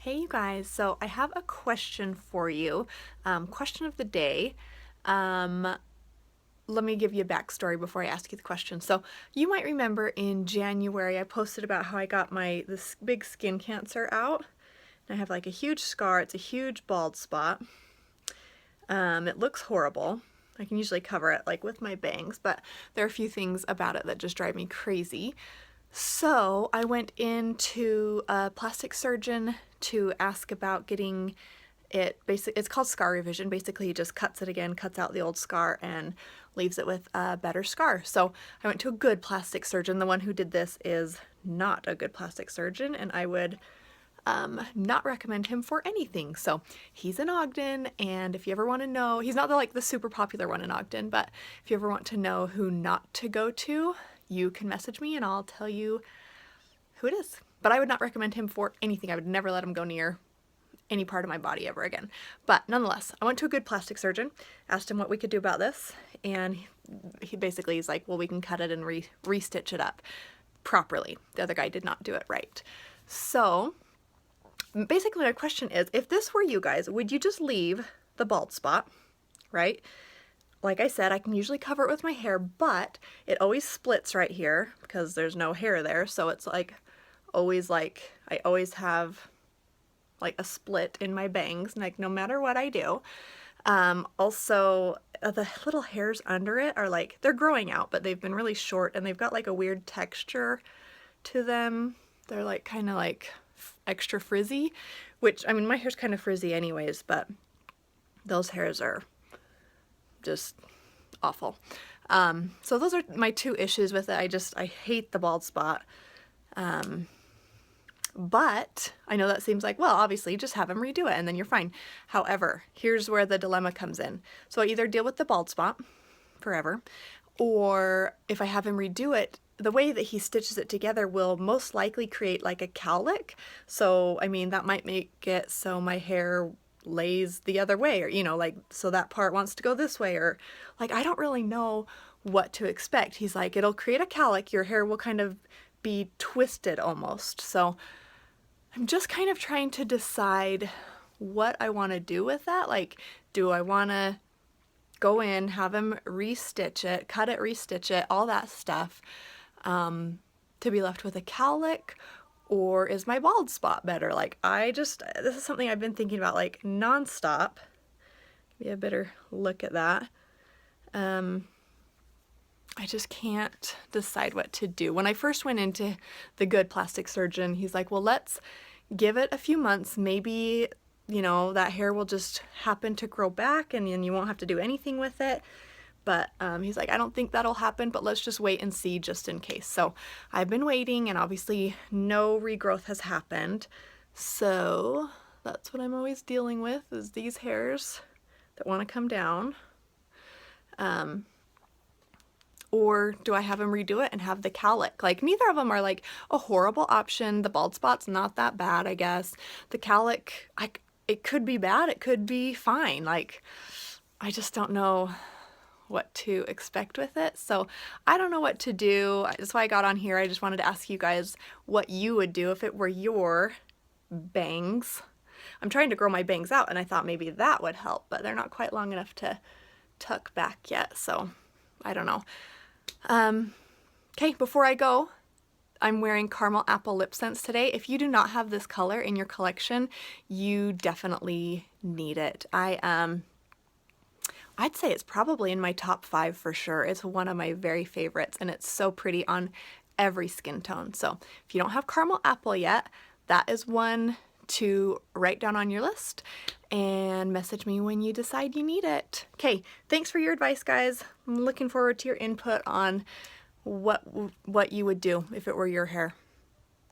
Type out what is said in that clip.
Hey you guys, so I have a question for you. Question of the day. Let me give you a backstory before I ask you the question. So you might remember in January I posted about how I got this big skin cancer out. And I have like a huge scar. It's a huge bald spot. It looks horrible. I can usually cover it like with my bangs, but there are a few things about it that just drive me crazy. So I went into a plastic surgeon to ask about getting it. Basically, it's called scar revision. Basically, he just cuts it again, cuts out the old scar, and leaves it with a better scar. So I went to a good plastic surgeon. The one who did this is not a good plastic surgeon, and I would not recommend him for anything. So he's in Ogden, and if you ever want to know, he's not the super popular one in Ogden, but if you ever want to know who not to go to, you can message me and I'll tell you who it is. But I would not recommend him for anything. I would never let him go near any part of my body ever again. But nonetheless, I went to a good plastic surgeon, asked him what we could do about this, and he basically is like, well, we can cut it and re-stitch it up properly. The other guy did not do it right. So basically my question is, if this were you guys, would you just leave the bald spot, right? Like I said, I can usually cover it with my hair, but it always splits right here because there's no hair there. So it's I always have like a split in my bangs, like no matter what I do. Also, the little hairs under it are they're growing out, but they've been really short and they've got like a weird texture to them. They're kind of extra frizzy, which, I mean, my hair's kind of frizzy anyways, but those hairs are just awful. So those are my two issues with it. I hate the bald spot. But I know that seems like, well, obviously you just have him redo it and then you're fine. However, here's where the dilemma comes in. So I either deal with the bald spot forever, or if I have him redo it, the way that he stitches it together will most likely create like a cowlick. So, I mean, that might make it so my hair lays the other way, or so that part wants to go this way, or I don't really know what to expect. He's like, it'll create a cowlick, your hair will kind of be twisted almost. So I'm just kind of trying to decide what I want to do with that. Do I want to go in, have him restitch it, cut it, restitch it, all that stuff, to be left with a cowlick? Or is my bald spot better? This is something I've been thinking about nonstop. Maybe a better look at that. I just can't decide what to do. When I first went into the good plastic surgeon, he's like, well, let's give it a few months. Maybe, that hair will just happen to grow back and then you won't have to do anything with it. But he's like, I don't think that'll happen, but let's just wait and see just in case. So I've been waiting, and obviously no regrowth has happened. So that's what I'm always dealing with, is these hairs that want to come down. Or do I have him redo it and have the cowlick? Neither of them are a horrible option. The bald spot's not that bad, I guess. The cowlick, it could be bad, it could be fine. I just don't know what to expect with it. So I don't know what to do. That's why I got on here. I just wanted to ask you guys what you would do if it were your bangs. I'm trying to grow my bangs out, and I thought maybe that would help, but they're not quite long enough to tuck back yet, so I don't know. Okay, before I go, I'm wearing caramel apple lip scents today. If you do not have this color in your collection, you definitely need it. I'd say it's probably in my top 5 for sure. It's one of my very favorites, and it's so pretty on every skin tone. So if you don't have caramel apple yet, that is one to write down on your list and message me when you decide you need it. Okay, thanks for your advice, guys. I'm looking forward to your input on what you would do if it were your hair.